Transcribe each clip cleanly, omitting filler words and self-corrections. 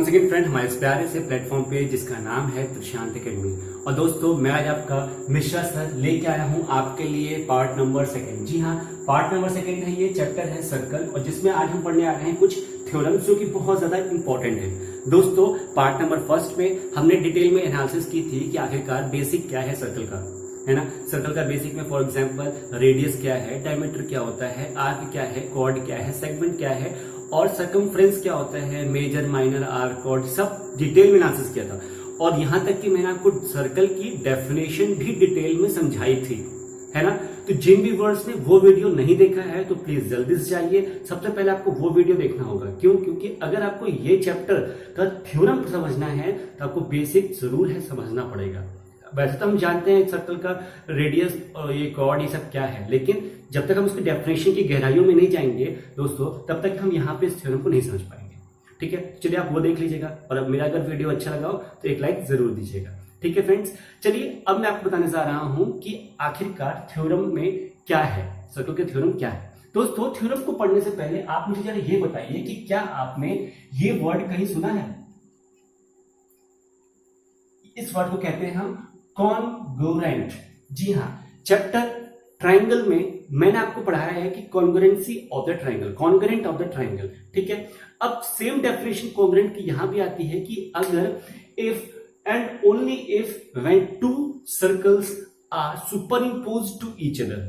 Once again friend हमारे इस प्यारे से प्लेटफॉर्म पे जिसका नाम है त्रिशांत एकेडमी। और दोस्तों मैं आज आपका मिश्रा सर लेके आया हूँ आपके लिए पार्ट नंबर सेकंड। जी हाँ, पार्ट नंबर सेकंड है, ये चैप्टर है सर्कल, और जिसमें आज हम पढ़ने आ रहे हैं कुछ थ्योरम्स जो कि बहुत ज्यादा इंपॉर्टेंट है। दोस्तों पार्ट नंबर फर्स्ट में हमने डिटेल में एनालिसिस की थी कि आखिरकार बेसिक क्या है सर्कल का, है ना। सर्कल का बेसिक में फॉर एग्जांपल रेडियस क्या है, डायमीटर क्या होता है, आर्क क्या है, कॉर्ड क्या है, सेगमेंट क्या है और सर्कमफ्रेंस क्या होता है, मेजर माइनर आर्क कॉर्ड, सब डिटेल में एनालिसिस किया था। और यहां तक कि मैंने आपको सर्कल की डेफिनेशन भी डिटेल में समझाई थी, है ना। तो जिन भी वर्ड्स ने वो वीडियो नहीं देखा है तो प्लीज जल्दी से जाइए, सबसे पहले आपको वो वीडियो देखना होगा। क्यों? क्योंकि अगर आपको ये चैप्टर का थ्योरम समझना है तो आपको बेसिक जरूर है समझना पड़ेगा। वैसे तो हम जानते हैं सर्कल का रेडियस और ये कॉर्ड ये सब क्या है, लेकिन जब तक हम उसकी डेफिनेशन की गहराइयों में नहीं जाएंगे दोस्तों, तब तक हम यहाँ पे इस थ्योरम को नहीं समझ पाएंगे। ठीक है, चलिए आप वो देख लीजिएगा, और अब मेरा अगर वीडियो अच्छा लगा हो तो एक लाइक जरूर दीजिएगा। ठीक है फ्रेंड्स, चलिए अब मैं आपको बताने जा रहा हूं कि आखिरकार थ्योरम में क्या है, सर्कल के थ्योरम क्या है। दोस्तों थ्योरम को पढ़ने से पहले आप मुझे जरा ये बताइए कि क्या आपने ये वर्ड कहीं सुना है? इस वर्ड को कहते हैं हम कॉन्ग्रुएंट। जी हाँ, चैप्टर ट्राइंगल में मैंने आपको पढ़ाया है कि congruency of the triangle, congruent of the triangle. ठीक है, अब सेम डेफिनेशन कॉन्ग्रुएंट की यहां भी आती है कि अगर if and only if when two circles are superimposed to each other,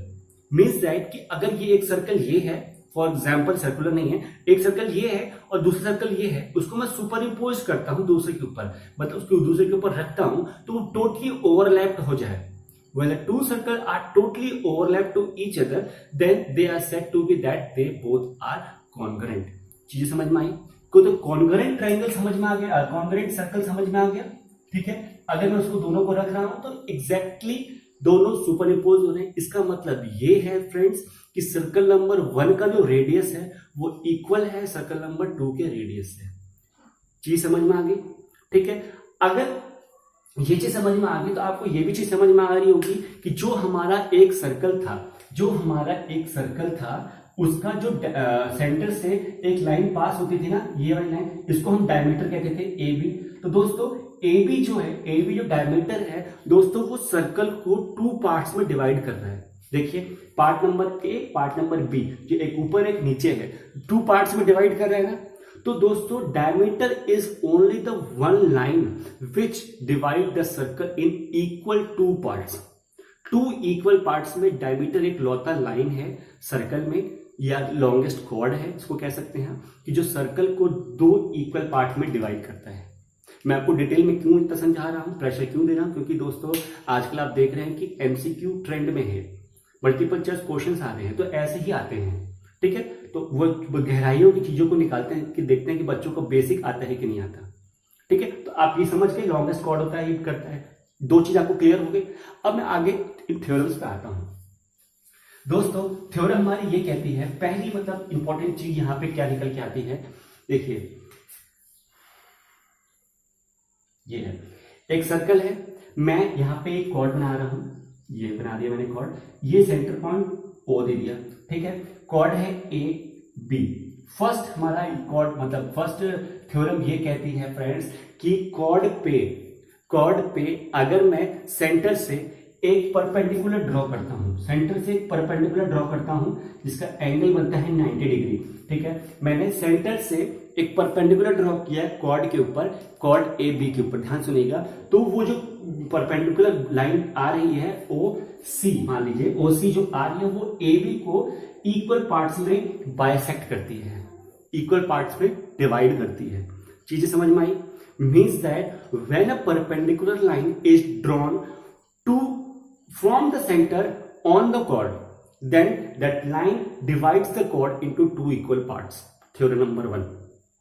means that कि अगर ये एक सर्कल ये है, फॉर एग्जाम्पल सर्कुलर नहीं है, एक सर्कल ये है और दूसरा सर्कल ये है, उसको मैं सुपर इम्पोज करता हूं दूसरे के ऊपर, मतलब उसको दूसरे के ऊपर रखता हूं तो वो टोटली ओवरलैप्ड हो जाए। When the two circles are totally overlapped to each other, then they are said to be that they both are congruent। चीजें समझ में आई? को तो कॉन्ग्रुएंट ट्राइंगल समझ में आ गया, कॉन्ग्रुएंट सर्कल समझ में आ गया। ठीक है, अगर मैं उसको दोनों को रख रहा हूं तो एग्जैक्टली दोनों सुपर इम्पोज हो रहे हैं। इसका मतलब ये है फ्रेंड्स कि सर्कल नंबर 1 का जो रेडियस है वो इक्वल है सर्कल नंबर 2 के रेडियस से। चीज समझ में आ गई? ठीक है, अगर ये चीज समझ में आ गई तो आपको ये भी चीज समझ में आ रही होगी कि जो हमारा एक सर्कल था, उसका जो सेंटर से एक लाइन पास होती थी ना, ये वाली लाइन, इसको हम डायमीटर कहते थे, ए बी। तो दोस्तों ए बी जो डायमीटर है दोस्तों, वो सर्कल को 2 पार्ट्स में डिवाइड कर रहा है। देखिए part number A, part number B, जो एक ऊपर एक नीचे है, 2 पार्ट्स में डिवाइड कर रहे हैं ना। तो दोस्तों diameter is only the one line which divide the circle in equal 2 parts. 2 equal parts में डायमीटर एक लौता लाइन है सर्कल में, या लॉन्गेस्ट कॉर्ड है इसको कह सकते हैं, कि जो सर्कल को 2 इक्वल पार्ट में डिवाइड करता है। मैं आपको डिटेल में क्यों इतना समझा रहा हूं, प्रेशर क्यों दे रहा हूं, क्योंकि दोस्तों आजकल आप देख रहे हैं कि एमसीक्यू ट्रेंड में है, मल्टीपल चॉइस क्वेश्चंस आ रहे हैं, तो ऐसे ही आते हैं। ठीक है, तो वो गहराइयों की चीजों को निकालते हैं कि देखते हैं कि बच्चों को बेसिक आता है कि नहीं आता। ठीक है, तो आप ये समझ के लॉन्गेस्ट कॉर्ड होता है, ये करता है, 2 चीज आपको क्लियर हो गई। अब मैं आगे थ्योरम्स पे आता हूं। दोस्तों थ्योरम हमारी ये कहती है, पहली मतलब इंपॉर्टेंट चीज यहां पे क्या निकल के आती है, देखिए ये है एक सर्कल है, मैं यहां पे एक कॉर्ड बना रहा हूं, ये बना दिया मैंने कॉर्ड, ये सेंटर पॉइंट ओ दे दिया। ठीक है, कॉर्ड है ए बी। फर्स्ट हमारा कॉर्ड मतलब फर्स्ट थ्योरम ये कहती है फ्रेंड्स कि कॉर्ड पे अगर मैं सेंटर से एक परपेंडिकुलर ड्रॉ करता हूं, जिसका एंगल बनता है 90 डिग्री। ठीक है, मैंने सेंटर से एक परपेंडिकुलर ड्रॉ किया है कॉर्ड के ऊपर, कॉर्ड ए बी के ऊपर, ध्यान सुनिएगा। तो वो जो परपेंडिकुलर लाइन आ रही है ओ सी, मान लीजिए ओ सी जो आ रही है वो ए बी को इक्वल पार्ट्स में बाइसेक्ट करती है, इक्वल पार्ट्स में डिवाइड करती है। चीजें समझ में आई? Means that when a perpendicular line is drawn to from the centre on the chord, then that line divides the chord into 2 equal parts. Theorem number 1।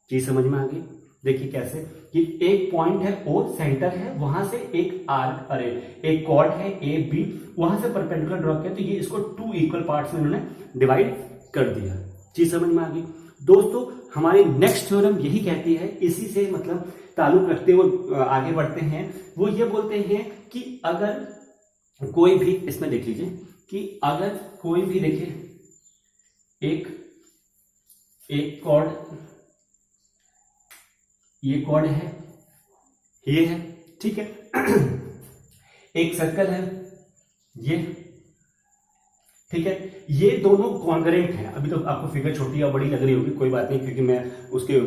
चीज समझ में आ गई? देखिए कैसे कि एक पॉइंट है ओ, सेंटर है, वहां से एक आर्क, एक कॉर्ड है ए बी, वहां से परपेंडिकुलर ड्रॉ किया, तो ये इसको 2 इक्वल पार्ट्स में इन्होंने डिवाइड कर दिया। चीज समझ में आ गई? दोस्तों हमारी नेक्स्ट थ्योरम यही कहती है, इसी से मतलब ताल्लुक रखते हुए आगे बढ़ते हैं। वो ये बोलते हैं कि अगर कोई भी, इसमें देख लीजिए कि अगर कोई भी, देखिए एक कॉर्ड ये कॉर्ड है, ये है, ठीक है। एक सर्कल है ये, ठीक है। ये दोनों कॉन्ग्रेंट है। अभी तो आपको फिगर छोटी या बड़ी लग रही होगी, कोई बात नहीं, क्योंकि मैं उसके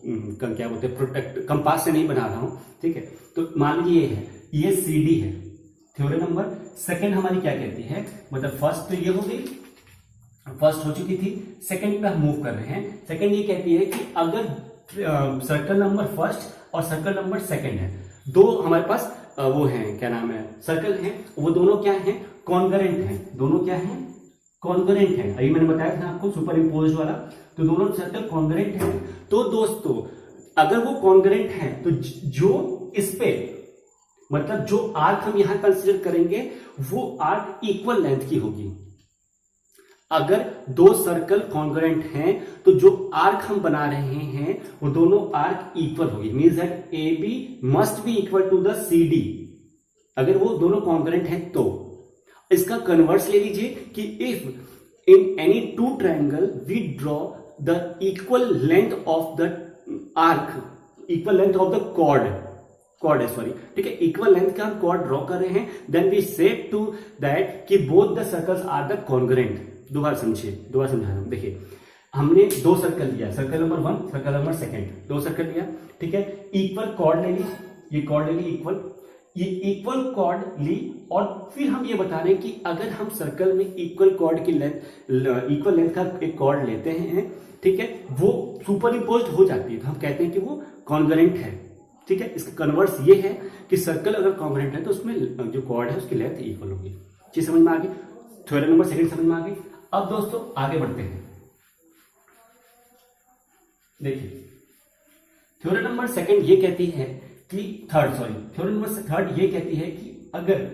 क्या बोलते हैं प्रोटेक्ट कंपास से नहीं बना रहा हूं, ठीक है। तो मान लीजिए ये है, ये CD है। थ्योरम नंबर सेकंड हमारी क्या कहती है, मतलब फर्स्ट तो ये हो गई, फर्स्ट हो चुकी थी, सेकंड पे हम मूव कर रहे हैं। सेकंड ये कहती है कि अगर सर्कल नंबर फर्स्ट और सर्कल नंबर सेकंड है, दो हमारे पास वो हैं, क्या नाम है, सर्कल हैं, वो दोनों क्या हैं, कॉन्ग्रेंट हैं। दोनों क्या हैं, कॉन्ग्रेंट हैं। अभी मैंने बताया था आपको सुपर इम्पोज वाला, तो दोनों सर्कल कॉन्ग्रेंट हैं। तो दोस्तों अगर वो कॉन्ग्रेंट हैं तो जो इस पे मतलब जो आर्क हम यहां कंसीडर करेंगे वो आर्क इक्वल लेंथ की होगी। अगर दो सर्कल कॉन्ग्रेंट हैं तो जो आर्क हम बना रहे हैं वो दोनों आर्क इक्वल होगी, means that AB must be equal to the CD। अगर वो दोनों कॉन्ग्रेंट हैं तो इसका कन्वर्स ले लीजिए कि if in any two triangle we draw the equal length of the arc, equal length of the chord है, सॉरी, ठीक है, इक्वल लेंथ का हम कॉर्ड ड्रॉ कर रहे हैं, then we say to that कि both the circles are the congruent. दोबारा समझिए, दोबारा समझा रहा हूं। देखिए हमने दो सर्कल लिया, circle number 1, circle number second, दो सर्कल लिया, ठीक है। इक्वल कॉर्ड ले ली, ये कॉर्ड ले ली इक्वल, ये इक्वल कॉर्ड ली, और फिर हम ये बता रहे हैं कि अगर हम सर्कल में इक्वल कॉर्ड की लेंथ, इक्वल लेंथ का एक कॉर्ड लेते हैं, ठीक है, वो सुपर इम्पोज्ड हो जाती है, तो हम कहते हैं कि वो कॉन्ग्रेंट है, ठीक है। इसका कन्वर्स ये है कि सर्कल अगर कॉन्ग्रेंट है तो उसमें जो कॉर्ड है उसकी लेंथ इक्वल होगी। चीज समझ में आ गई, थ्योरम नंबर सेकंड समझ में आ गई। अब दोस्तों आगे बढ़ते हैं। देखिए थ्योरम नंबर सेकंड ये कहती है कि थ्योरम नंबर थर्ड ये कहती है कि अगर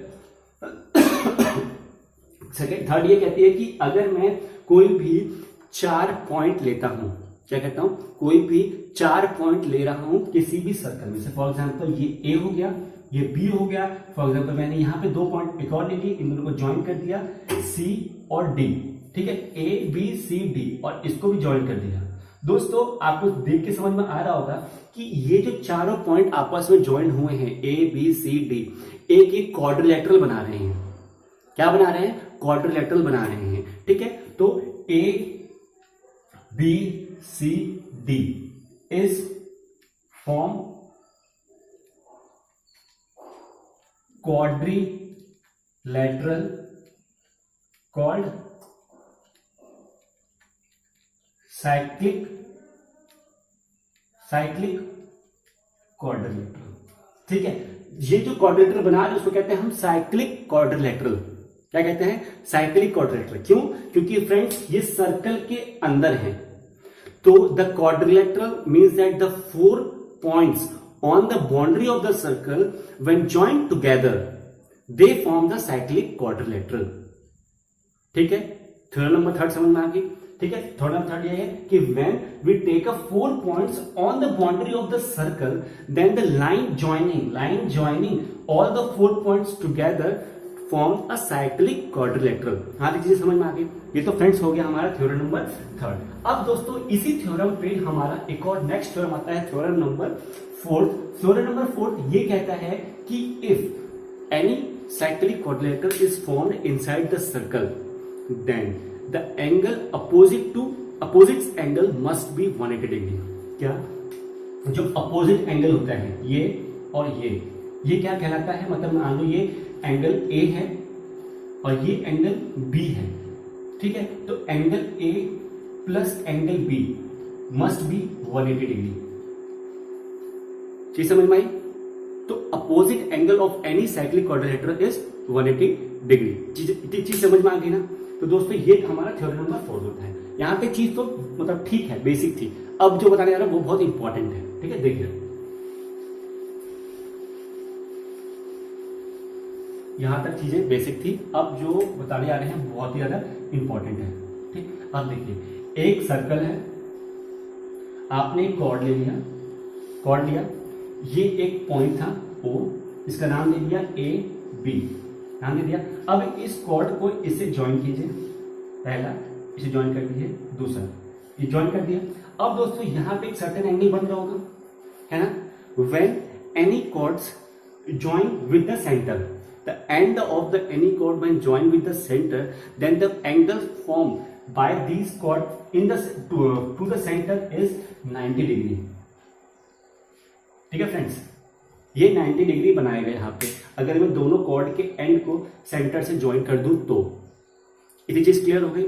थर्ड ये कहती है कि अगर मैं कोई भी 4 पॉइंट लेता हूं, क्या कहता हूं, कोई भी 4 पॉइंट ले रहा हूं किसी भी सर्कल में से, फॉर एग्जांपल ये A हो गया, ये B हो गया, फॉर एग्जांपल मैंने यहां पे 2 पॉइंट एक और ले लिए, इन दोनों को ज्वाइन कर दिया, C और D, ठीक है, A B C D, और इसको भी ज्वाइन कर दिया। दोस्तों आपको देख के समझ में आ रहा होगा कि ये जो चारों पॉइंट आपस में ज्वाइन हुए हैं A B C D, एक ही क्वाड्रिलेटरल बना रहे हैं। क्या बना रहे हैं, क्वाड्रिलेटरल बना रहे हैं, ठीक है। तो A B C D is form quadrilateral called cyclic quadrilateral, ठीक है। ये जो क्वाड्रिलेटरल बना रहे हैं उसको कहते हैं हम साइक्लिक क्वाड्रिलेटरल। क्या कहते हैं, साइक्लिक क्वाड्रिलेटरल। क्यों, क्योंकि फ्रेंड्स ये सर्कल के अंदर है, तो the quadrilateral means that the 4 points on the boundary of the circle when joined together they form the cyclic quadrilateral, ठीक है। थ्योरम नंबर थर्ड समझ में आ गई, ठीक है। थ्योरम नंबर थर्ड ये है कि when we take a 4 points on the boundary of the circle then the line joining all the 4 points together form a cyclic quadrilateral. हाँ, चीजें समझ में आ गई। ये तो फ्रेंड्स हो गया हमारा थ्योरम नंबर थर्ड। अब दोस्तों इसी थ्योरम पे हमारा एक और नेक्स्ट थ्योरम आता है, theorem number fourth. Theorem number fourth ये कहता है कि if any cyclic quadrilateral is formed inside the circle then the angle opposite angle must be 180 degree. क्या, जो अपोजिट एंगल होता है ये और ये क्या कहलाता है, मतलब मान लो ये एंगल A है और ये एंगल B है, ठीक है। तो angle A plus angle B must be 180 degree. चीज समझ में आई। तो opposite angle of any cyclic quadrilateral is 180 degree. चीज समझ में आ गई ना। तो दोस्तों ये हमारा थ्योरम नंबर 4 होता है। यहां पे चीज तो मतलब ठीक है, बेसिक थी। अब जो बताने जा रहा हूं वो बहुत इंपॉर्टेंट है, ठीक है। देखिए यहां तक चीजें बेसिक थी, अब जो बताने जा रहे हैं बहुत ही ज्यादा इंपॉर्टेंट है, ठीक। अब देखिए एक सर्कल है, आपने एक कॉर्ड ले लिया, ये एक पॉइंट था O, इसका नाम ले दिया A B, नाम दे दिया। अब इस कॉर्ड को इससे ज्वाइन कीजिए, पहला इसे ज्वाइन कर दीजिए, दूसरा ये ज्वाइन कर दिया। अब दोस्तों यहां पे एक सर्टेन एंगल बन रहा होगा, है ना, when any chords join with the centre, the end of the any chord when join with the centre, then the angle form by these chord in the two the centre is 90 degree. ठीक है friends, ये 90 degree बनाए गए यहाँ पे। अगर मैं दोनों कॉर्ड के एंड को सेंटर से ज्वाइन कर दूं तो इतनी चीज क्लियर हो गई।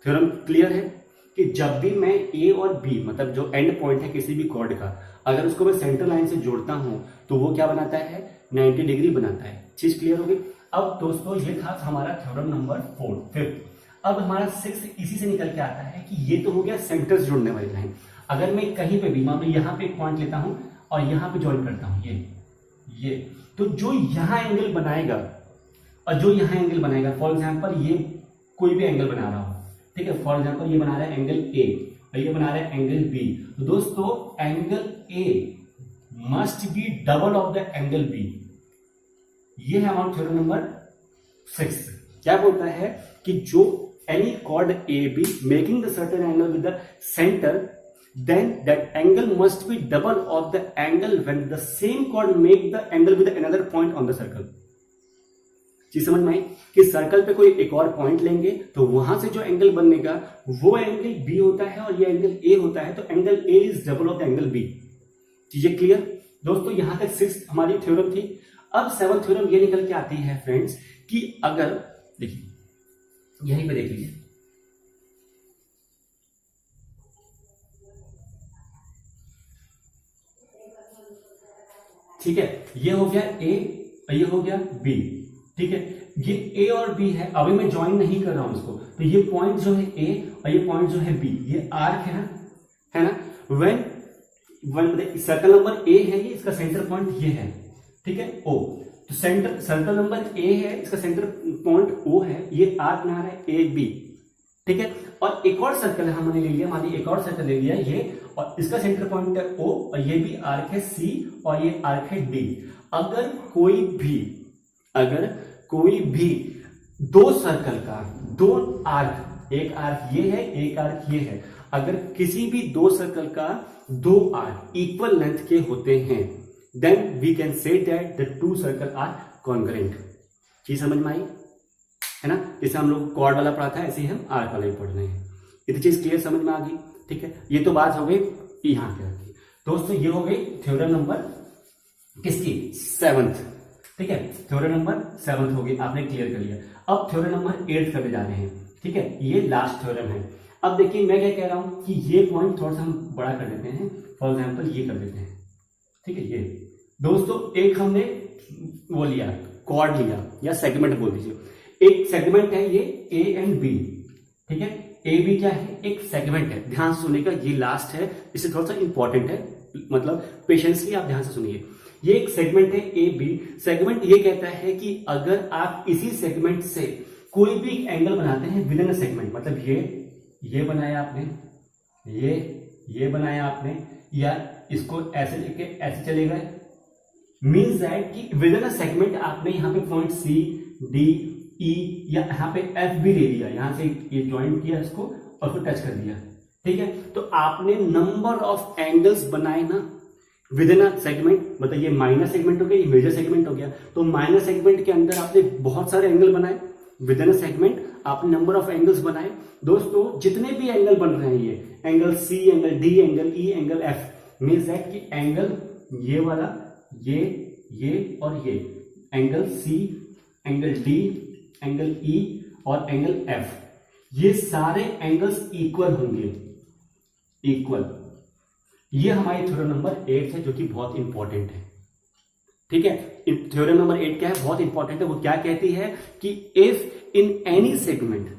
थ्योरम क्लियर है कि जब भी मैं ए और बी, मतलब जो एंड पॉइंट है किसी भी कॉर्ड का, अगर उसको मैं सेंटर लाइन से जोड़ता हूं तो वो क्या बनाता है, 90 डिग्री बनाता है। चीज क्लियर हो गई। अब दोस्तों ये था हमारा थ्योरम नंबर 5। अब हमारा 6 इसी से निकल के आता है कि ये तो हो गया सेंटर से जुड़ने वाली लाइन। अगर मैं कहीं पे भी, मान लो यहाँ पे एक पॉइंट लेता हूं और यहाँ पे ज्वाइन करता हूं, ये तो जो यहाँ एंगल बनाएगा और जो यहाँ एंगल बनाएगा, फॉर एग्जाम्पल ये कोई भी एंगल बना रहा हो, ठीक है, फॉर एग्जाम्पल ये बना रहा है एंगल ए और ये बना रहा है एंगल बी, तो दोस्तों angle A must be double of the angle B. ये है हमारा थ्योरम नंबर 6। क्या बोलता है कि जो any chord A be making the certain angle with the centre, then that angle must be double of the angle when the same chord make the angle with another point on the circle। चीज समझ में आई कि circle पे कोई एक और point लेंगे तो वहां से जो एंगल बनेगा वो एंगल बी होता है और ये एंगल ए होता है, तो angle A is double of the angle B. चीजें क्लियर दोस्तों, यहां तक 6 हमारी थ्योरम थी। अब 7th थ्योरम ये निकल के आती है फ्रेंड्स कि अगर देखिए यहीं पे देख लीजिए, ठीक है, ये हो गया ए और ये हो गया बी। ठीक है, ये ए और बी है, अभी मैं ज्वाइन नहीं कर रहा हूं इसको, तो ये पॉइंट जो है ए और ये पॉइंट जो है बी, ये आर्क है ना। व्हेन सर्कल नंबर ए है, ये इसका सेंटर पॉइंट ये है, ठीक है, ओ। तो सेंटर सर्कल नंबर ए है, इसका सेंटर पॉइंट ओ है, ये आर्क बना रहा है ए बी। ठीक है, और एक और सर्कल है हमने ले लिया, मान लीजिए एक और सर्कल ले लिया ये, और इसका सेंटर पॉइंट है ओ और ये भी आर्क है सी और ये आर्क है डी। अगर कोई भी दो सर्कल का दो आर्क, एक आर्क ये है एक आर्क ये है, अगर किसी भी दो सर्कल का दो आर्क इक्वल लेंथ के होते हैं, then we can say that the two circle are congruent. चीज समझ में आई है ना। जैसे हम लोग कॉर्ड वाला पढ़ा था, ऐसे ही हम आर्क वाला भी पढ़ रहे हैं। इतनी चीज क्लियर समझ में आ गई। ठीक है, ये तो बात हो गई यहां पे की। दोस्तों ये हो गई थ्योरम नंबर किसकी, 7th। ठीक है, थ्योरम नंबर 7th हो गई, आपने क्लियर कर लिया। अब थ्योरम नंबर 8 करने जा रहे हैं। ठीक है, ये लास्ट थ्योरम है। अब देखिए मैं क्या कह रहा हूं कि ये पॉइंट थोड़ा सा हम बड़ा कर देते हैं, फॉर एग्जाम्पल ये कर देते हैं। ठीक है, ये दोस्तों एक हमने वो लिया, कॉर्ड लिया या सेगमेंट बोल दीजिए, एक सेगमेंट है ये ए एंड बी। ठीक है, ए बी क्या है, एक सेगमेंट है। ध्यान से सुनिएगा, ये लास्ट है, इससे थोड़ा सा इंपॉर्टेंट है, मतलब पेशेंसली आप ध्यान से सुनिए। ये एक सेगमेंट है ए बी। सेगमेंट ये कहता है कि अगर आप इसी सेगमेंट से कोई भी एंगल बनाते हैं विद इन अ सेगमेंट, मतलब ये बनाया आपने, ये बनाया आपने, या इसको ऐसे लेके ऐसे चले गए, मीन्स दैट कि विद इन अ सेगमेंट आपने यहाँ पे पॉइंट सी डी ई या यहाँ पे एफ भी ले लिया, यहां से ये ज्वाइन किया इसको और फिर टच कर दिया। ठीक है, तो आपने नंबर ऑफ एंगल्स बनाए ना विद इन अ सेगमेंट, मतलब ये माइनर सेगमेंट हो गया, ये मेजर सेगमेंट हो गया। तो माइनर सेगमेंट के अंदर आपने बहुत सारे एंगल बनाए, विद इन अ सेगमेंट आपने नंबर ऑफ एंगल्स बनाए। दोस्तों जितने भी एंगल बन रहे हैं, ये angle C, angle D, angle E, angle F, means that कि एंगल ये वाला, ये और ये angle C, angle D, angle E और एंगल एफ, ये सारे एंगल्स इक्वल होंगे, इक्वल। ये हमारी थ्योरम नंबर 8 है, जो कि बहुत इंपॉर्टेंट है। ठीक है, थ्योरम नंबर 8 क्या है, बहुत इंपॉर्टेंट है। वो क्या कहती है कि if in any segment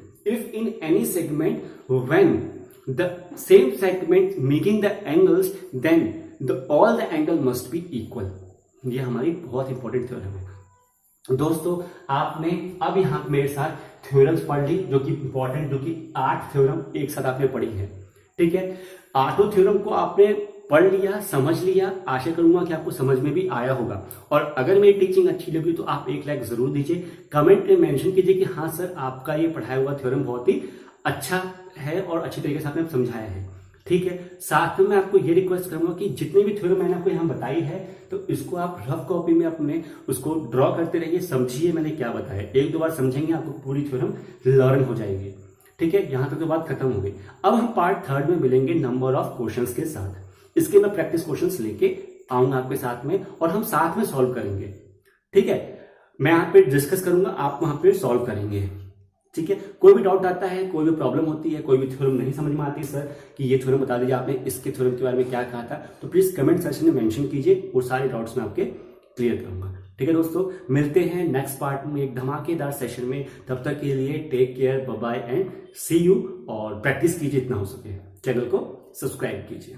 when the same segment making the angles, then all the angle must be equal. ये हमारी बहुत इंपॉर्टेंट थ्योरम है। दोस्तों आपने अब यहां मेरे साथ थ्योरम्स पढ़ ली, जो कि इंपॉर्टेंट, जो कि 8 थ्योरम एक साथ आपने पढ़ी है। ठीक है, 8 थ्योरम को आपने पढ़ लिया, समझ लिया। आशा करूंगा कि आपको समझ में भी आया होगा। और अगर मेरी टीचिंग अच्छी लगी तो आप एक लाइक जरूर दीजिए, कमेंट में मेंशन कीजिए कि हाँ सर आपका ये पढ़ाया हुआ थ्योरम बहुत ही अच्छा है और अच्छी तरीके से आपने समझाया है। ठीक है। साथ में मैं आपको ये रिक्वेस्ट करूंगा कि जितने भी थ्योरम मैंने आपको यहाँ बताई है तो इसको आप रफ कॉपी में अपने उसको ड्रॉ करते रहिए, समझिए मैंने क्या बताया। एक दो बार समझेंगे आपको पूरी थ्योरम लर्न हो जाएगी। ठीक है, यहां तक तो बात खत्म हो गई। अब हम पार्ट थर्ड में मिलेंगे नंबर ऑफ क्वेश्चंस के साथ। इसके मैं प्रैक्टिस क्वेश्चंस लेके आऊंगा आपके साथ में और हम साथ में सॉल्व करेंगे। ठीक है, मैं यहाँ पे डिस्कस करूंगा, आप वहां पे सॉल्व करेंगे। ठीक है, कोई भी डाउट आता है, कोई भी प्रॉब्लम होती है, कोई भी थ्योरम नहीं समझ में आती सर कि ये थ्योरम बता दीजिए, आपने इसके थ्योरम के बारे में क्या कहा था, तो प्लीज कमेंट सेक्शन में मेंशन कीजिए, वो सारे डाउट्स मैं आपके क्लियर करूंगा। ठीक है दोस्तों, मिलते हैं नेक्स्ट पार्ट में एक धमाकेदार सेशन में। तब तक के लिए take care, bye bye and see you. और प्रैक्टिस कीजिए जितना हो सके, चैनल को सब्सक्राइब कीजिए।